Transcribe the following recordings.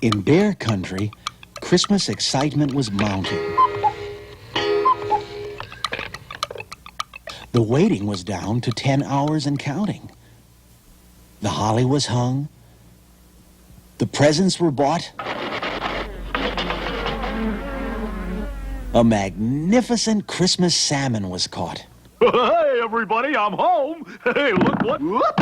In Bear Country, Christmas excitement was mounting. The waiting was down to 10 hours and counting. The holly was hung. The presents were bought. A magnificent Christmas salmon was caught. Hey, everybody, I'm home. Hey, look what... Whoop.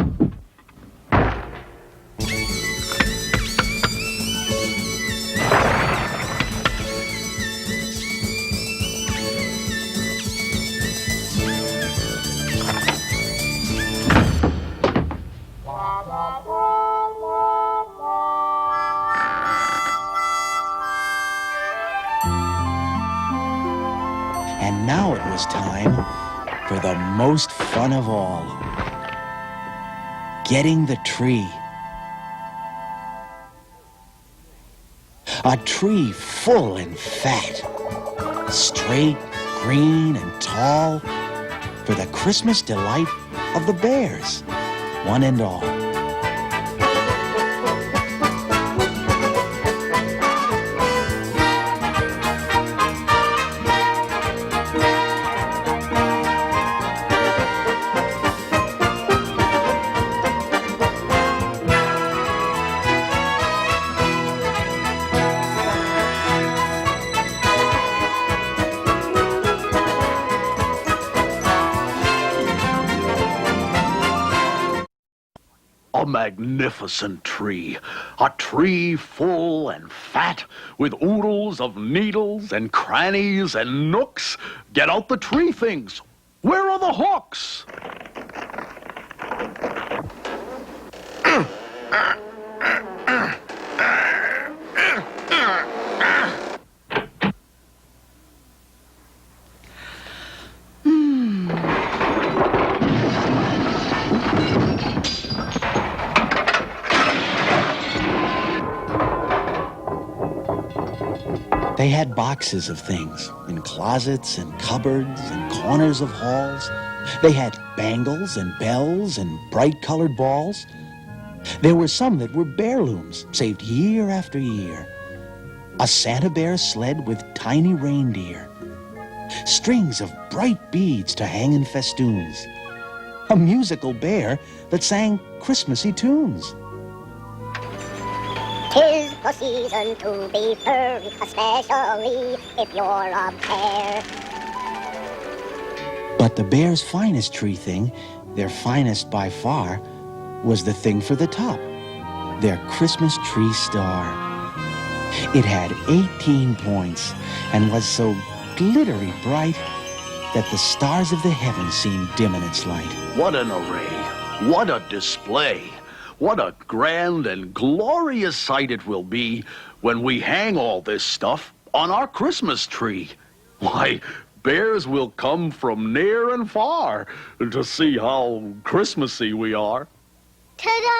And now it was time for the most fun of all. Getting the tree. A tree full and fat. Straight, green, and tall. For the Christmas delight of the bears, one and all. A magnificent tree. A tree full and fat, with oodles of needles and crannies and nooks. Get out the tree things. Where are the hooks? They had boxes of things in closets and cupboards and corners of halls. They had bangles and bells and bright-colored balls. There were some that were heirlooms, saved year after year. A Santa Bear sled with tiny reindeer. Strings of bright beads to hang in festoons. A musical bear that sang Christmassy tunes. 'Tis the season to be furry, especially if you're a bear. But the bear's finest tree thing, their finest by far, was the thing for the top, their Christmas tree star. It had 18 points and was so glittery bright that the stars of the heavens seemed dim in its light. What an array. What a display. What a grand and glorious sight it will be when we hang all this stuff on our Christmas tree. Why, bears will come from near and far to see how Christmassy we are. Ta-da!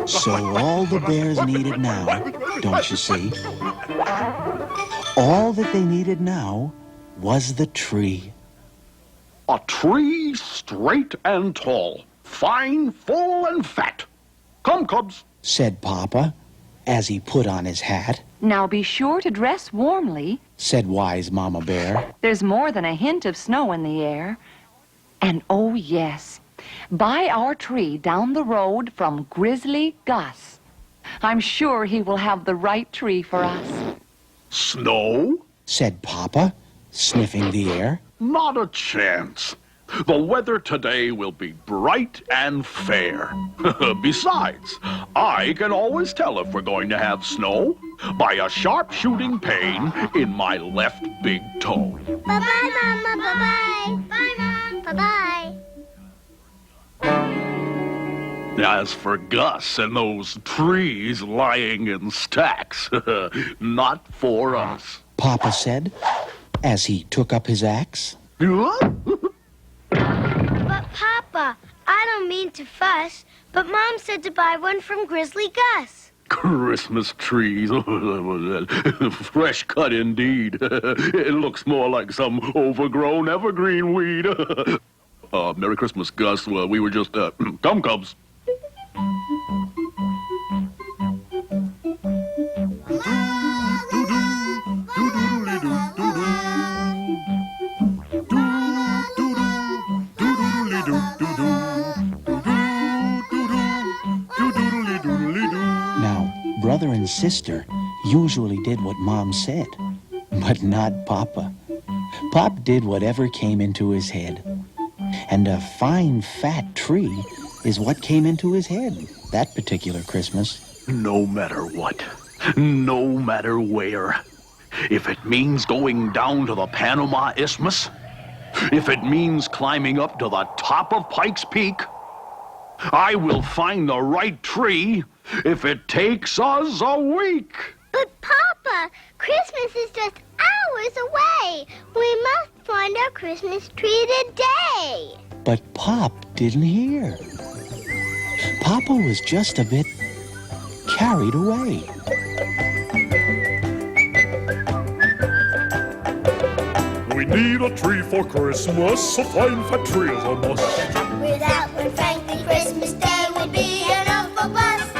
So all the bears needed now, don't you see? All that they needed now was the tree. A tree straight and tall, fine, full, and fat. Come, cubs, Said Papa, as he put on his hat. Now be sure to dress warmly. Said wise Mama Bear. There's more than a hint of snow in the air. And oh yes, buy our tree down the road from Grizzly Gus. I'm sure he will have the right tree for us. Snow? Said Papa, sniffing the air. Not a chance. The weather today will be bright and fair. Besides, I can always tell if we're going to have snow by a sharp shooting pain in my left big toe. Bye-bye, Mama. Bye-bye. Bye, Mom. Bye-bye. As for Gus and those trees lying in stacks, not for us. Papa said, as he took up his axe. But, Papa, I don't mean to fuss, but Mom said to buy one from Grizzly Gus. Christmas trees. Fresh cut indeed. It looks more like some overgrown evergreen weed. Merry Christmas, Gus. Well, we were just, come, cubs. Now, brother and sister usually did what Mom said, but not Papa. Pop did whatever came into his head. And a fine, fat tree is what came into his head that particular Christmas. No matter what, no matter where, if it means going down to the Panama Isthmus, if it means climbing up to the top of Pikes Peak, I will find the right tree if it takes us a week. But, Papa, Christmas is just hours away. We must find our Christmas tree today. But Pop didn't hear. Papa was just a bit carried away. We need a tree for Christmas, a fine fat tree is a must. Without one, frankly, Christmas Day would be an awful bust.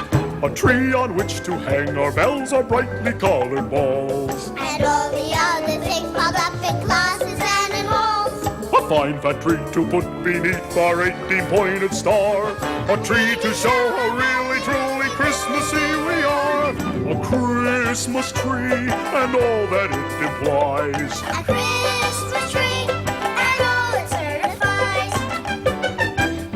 A tree on which to hang our bells, our brightly colored balls. And all the other things piled up in closets and in halls. A fine fat tree to put beneath our 18-pointed star. A tree to show how really, truly Christmassy we are. A Christmas tree and all that it implies. A Christmas tree and all it certifies.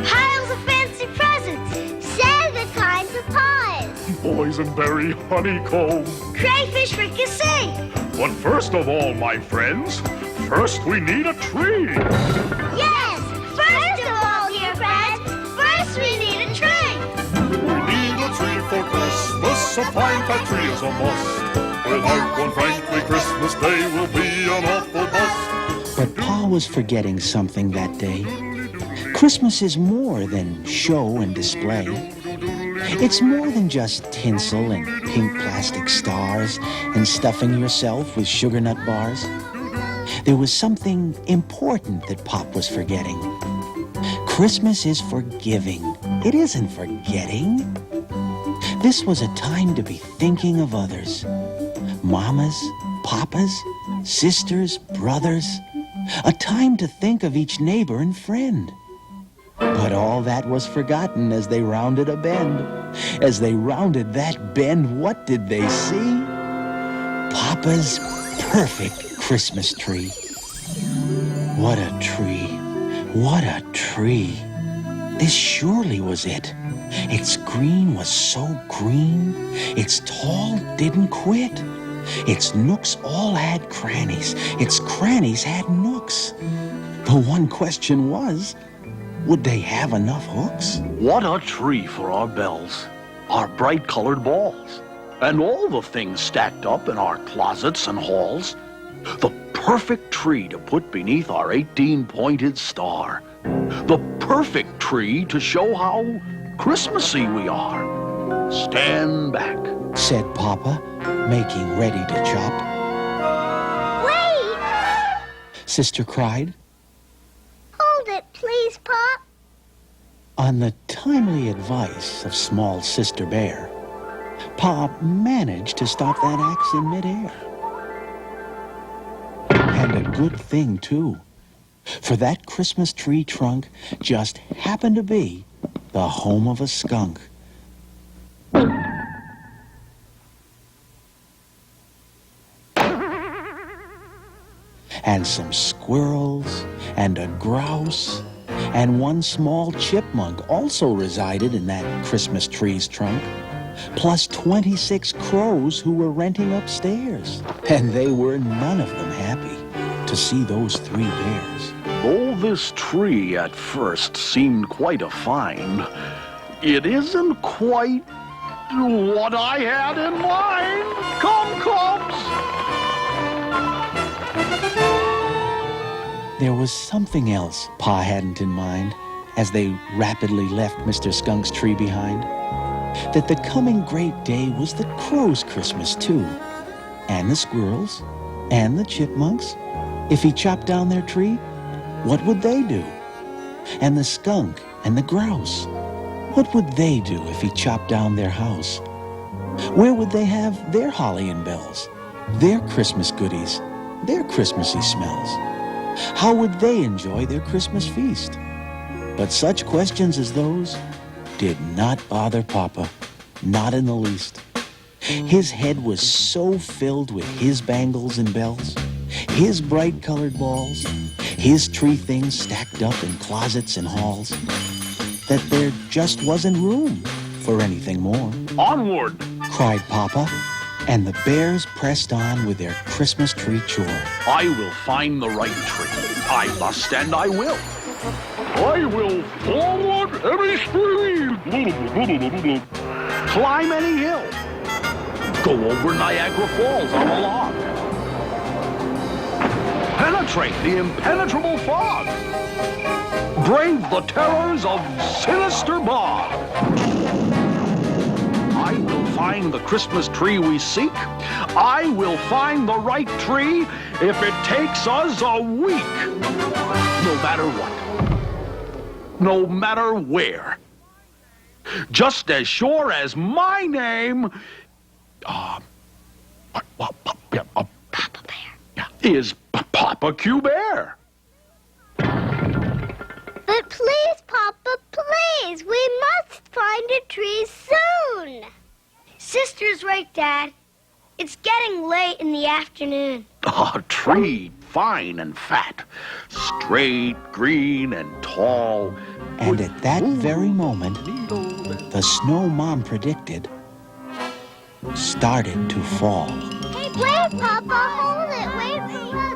Piles of fancy presents, Santa kinds of pies. Boysenberry honeycomb. Crayfish fricassee. But first of all, my friends, first we need a tree. Yes, first of all, dear friends, first we need a tree. We need a tree for Christmas, a fine fat tree is a must. Without one, frankly, Christmas Day will be an awful bust. But Pa was forgetting something that day. Christmas is more than show and display. It's more than just tinsel and pink plastic stars and stuffing yourself with sugar nut bars. There was something important that Pop was forgetting. Christmas is for giving. It isn't for getting. This was a time to be thinking of others. Mamas, papas, sisters, brothers. A time to think of each neighbor and friend. But all that was forgotten as they rounded a bend. As they rounded that bend, what did they see? Papa's perfect Christmas tree. What a tree. What a tree. This surely was it. Its green was so green. Its tall didn't quit. Its nooks all had crannies. Its crannies had nooks. The one question was, would they have enough hooks? What a tree for our bells, our bright-colored balls, and all the things stacked up in our closets and halls. The perfect tree to put beneath our 18-pointed star. The perfect tree to show how Christmassy we are. Stand back, Said Papa, making ready to chop. Wait! Sister cried. Hold it, please, Pop. On the timely advice of small Sister Bear, Pa managed to stop that axe in midair. And a good thing, too, for that Christmas tree trunk just happened to be the home of a skunk. And some squirrels, and a grouse, and one small chipmunk also resided in that Christmas tree's trunk, plus 26 crows who were renting upstairs. And they were none of them happy to see those 3 bears. though this tree at first seemed quite a find, it isn't quite what I had in mind. Come, Cubs! There was something else Pa hadn't in mind as they rapidly left Mr. Skunk's tree behind. That the coming great day was the crows' Christmas, too. And the squirrels, and the chipmunks. If he chopped down their tree, what would they do? And the skunk and the grouse, what would they do if he chopped down their house? Where would they have their holly and bells, their Christmas goodies, their Christmassy smells? How would they enjoy their Christmas feast? But such questions as those did not bother Papa, not in the least. His head was so filled with his bangles and bells, his bright-colored balls, his tree things stacked up in closets and halls, that there just wasn't room for anything more. Onward! Cried Papa, and the bears pressed on with their Christmas tree chore. I will find the right tree. I must and I will. I will forward any stream. Climb any hill. Go over Niagara Falls on a log. Penetrate the impenetrable fog. Brave the terrors of sinister bog. I will find the Christmas tree we seek. I will find the right tree if it takes us a week. No matter what. No matter where. Just as sure as my name Papa Bear. is Papa Q Bear. But please, Papa, please, we must find a tree soon. Sister's right, Dad. It's getting late in the afternoon. A tree fine and fat, straight, green, and tall. And at that very moment, the snow Mom predicted started to fall. Hey, wait, Papa, hold it. Wait for us.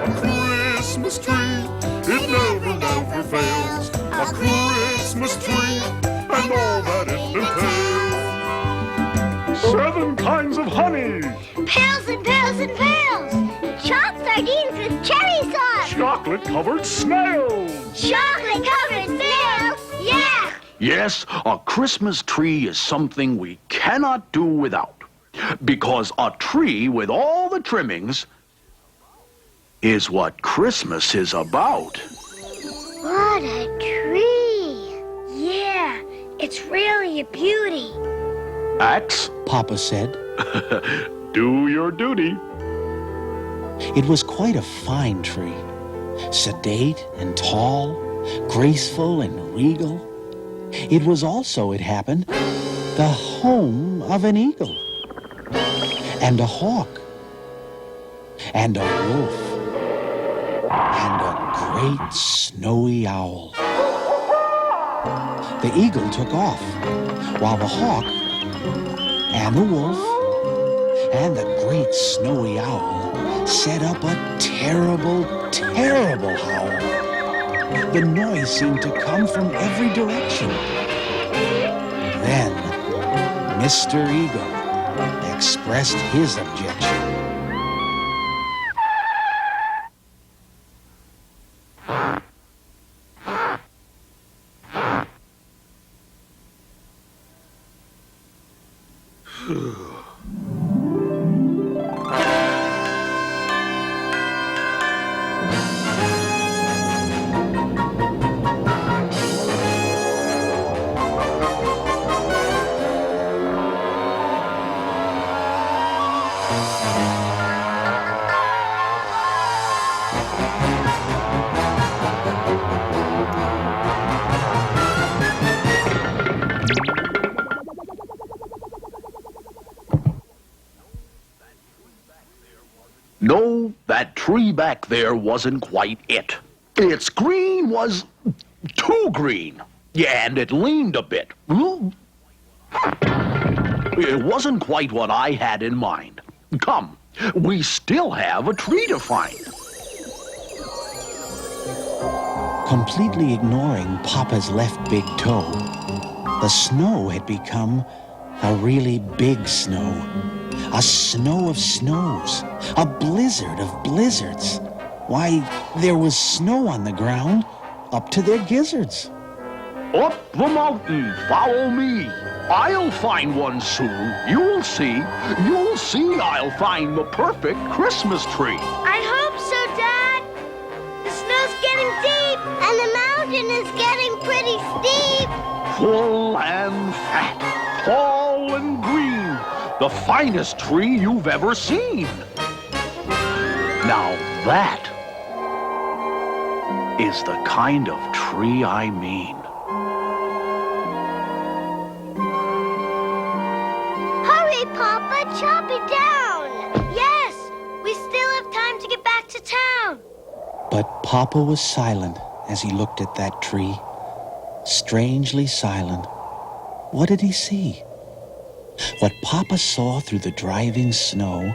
A Christmas tree, it never fails. A Christmas tree, and all that it entails. 7 kinds of honey, Pails and pails and pails. Chopped sardines with cherry sauce. chocolate-covered snails. Chocolate-covered snails. Yeah. Yes, a Christmas tree is something we cannot do without. Because a tree with all the trimmings is what Christmas is about. What a tree. Yeah, it's really a beauty. Axe, Papa said. do your duty. It was quite a fine tree, sedate and tall, graceful and regal. It was also, it happened, the home of an eagle, and a hawk, and a wolf, and a great snowy owl. The eagle took off, while the hawk, and the wolf, and the great snowy owl set up a terrible, terrible howl. The noise seemed to come from every direction. Then, Mr. Eagle expressed his objection. No, that tree back there wasn't quite it. Its green was too green. Yeah, and it leaned a bit. It wasn't quite what I had in mind. Come, we still have a tree to find. Completely ignoring Papa's left big toe, the snow had become a really big snow. A snow of snows. A blizzard of blizzards. Why, there was snow on the ground up to their gizzards. Up the mountain, follow me. I'll find one soon. You'll see. You'll see I'll find the perfect Christmas tree. I hope so, Dad. The snow's getting deep, and the mountain is getting pretty steep. Full and fat, tall and green, The finest tree you've ever seen. Now that is the kind of tree I mean. Hurry, Papa, chop it down. Yes, we still have time to get back to town. But Papa was silent as he looked at that tree. Strangely silent. What did he see? What Papa saw through the driving snow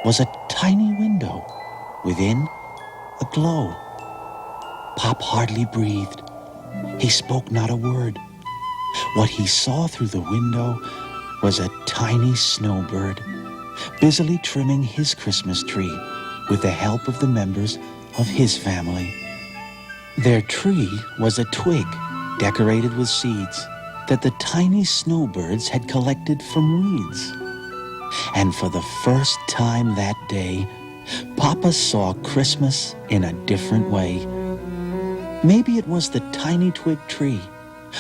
was a tiny window. Within, a glow. Pop hardly breathed. He spoke not a word. What he saw through the window was a tiny snowbird, busily trimming his Christmas tree with the help of the members of his family. Their tree was a twig decorated with seeds that the tiny snowbirds had collected from weeds. And for the first time that day, Papa saw Christmas in a different way. Maybe it was the tiny twig tree,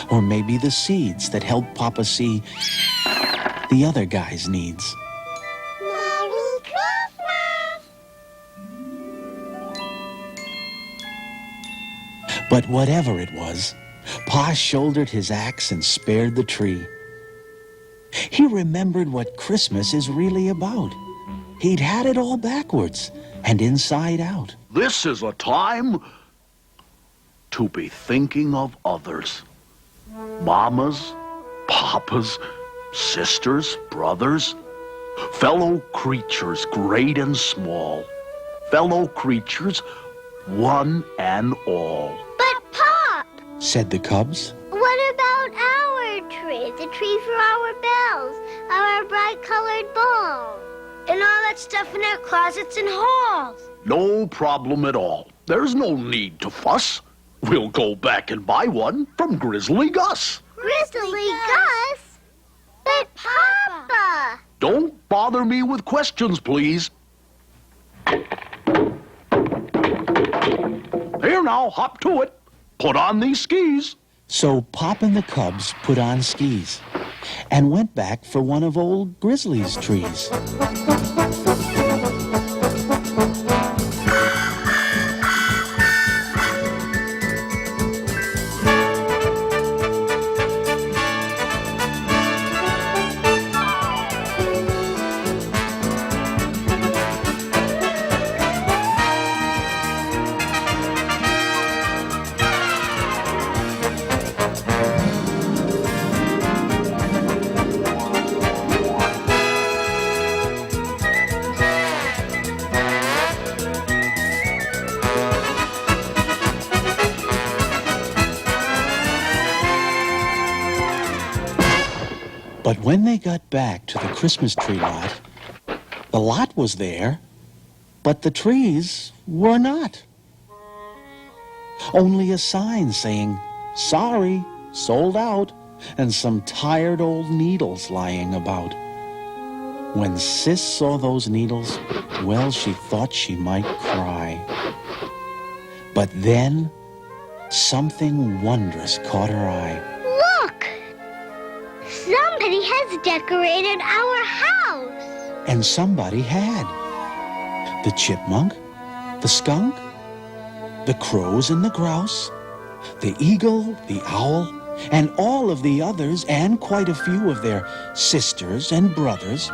or maybe the seeds that helped Papa see the other guy's needs. Merry Christmas! But whatever it was, Pa shouldered his axe and spared the tree. He remembered what Christmas is really about. He'd had it all backwards and inside out. This is a time to be thinking of others. Mamas, papas, sisters, brothers, fellow creatures great and small, fellow creatures one and all. But, Pop, Said the cubs. what about our tree? The tree for our bells, our bright-colored balls, and all that stuff in our closets and halls. No problem at all. There's no need to fuss. We'll go back and buy one from Grizzly Gus. Grizzly Gus? But, Papa! Don't bother me with questions, please. Here now, hop to it. Put on these skis. So Pop and the cubs put on skis and went back for one of old Grizzly's trees. But when they got back to the Christmas tree lot, the lot was there, but the trees were not. Only a sign saying, "Sorry, sold out," and some tired old needles lying about. When Sis saw those needles, well, she thought she might cry. But then, something wondrous caught her eye. Look! Somebody has decorated our house. And somebody had. The chipmunk, the skunk, the crows and the grouse, the eagle, the owl, and all of the others, and quite a few of their sisters and brothers,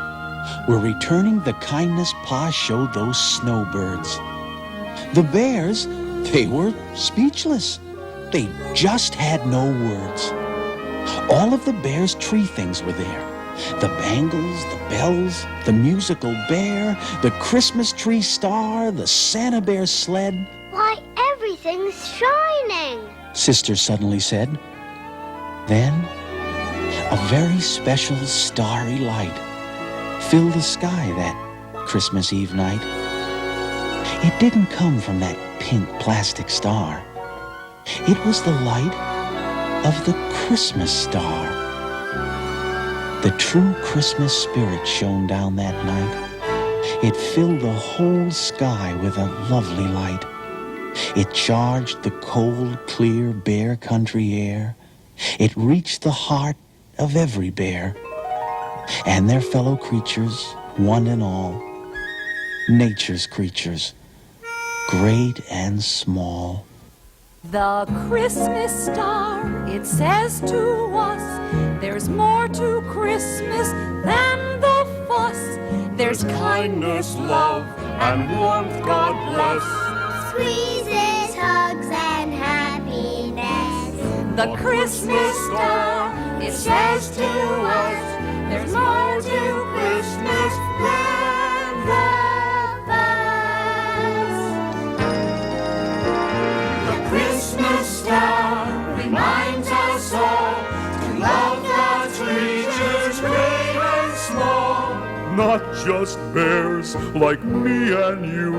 were returning the kindness Pa showed those snowbirds. The bears, they were speechless. They just had no words. All of the bear's tree things were there. The bangles, the bells, the musical bear, the Christmas tree star, the Santa Bear sled. Why, everything's shining. Sister suddenly said. Then, a very special starry light filled the sky that Christmas Eve night. It didn't come from that pink plastic star. It was the light of the Christmas star. The true Christmas spirit shone down that night. It filled the whole sky with a lovely light. It charged the cold, clear, bare country air. It reached the heart of every bear. and their fellow creatures, one and all, nature's creatures, great and small. The Christmas star, it says to us, there's more to Christmas than the fuss. There's kindness, love, and warmth, God bless. Squeezes, hugs, and happiness. The Christmas star, it says to us, there's more to Christmas than the fuss. The Christmas star reminds us all to love God's creatures, great and small. Not just bears like me and you,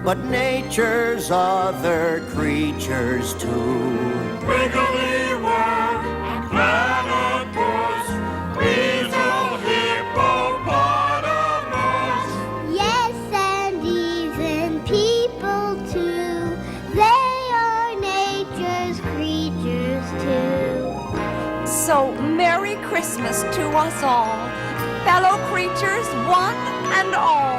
but nature's other creatures too. Wiggly worm and platypus, weasel, hippopotamus. Yes, and even people too. They are nature's creatures too. So Merry Christmas to us all, fellow creatures one and all.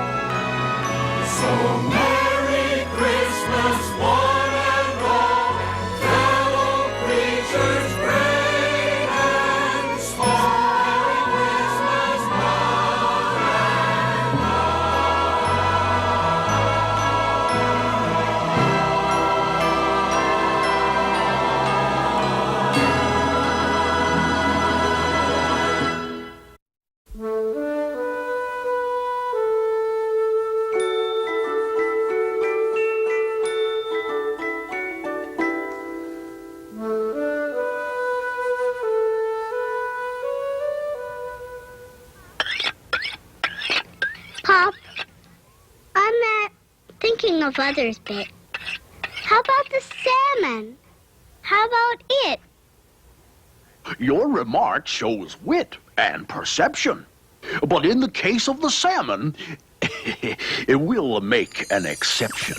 So Merry Christmas, one and all, fellow creatures great and small. Merry Christmas, one and Pop, I'm not thinking of others bit. How about the salmon? How about it? Your remark shows wit and perception. But in the case of the salmon, we'll make an exception.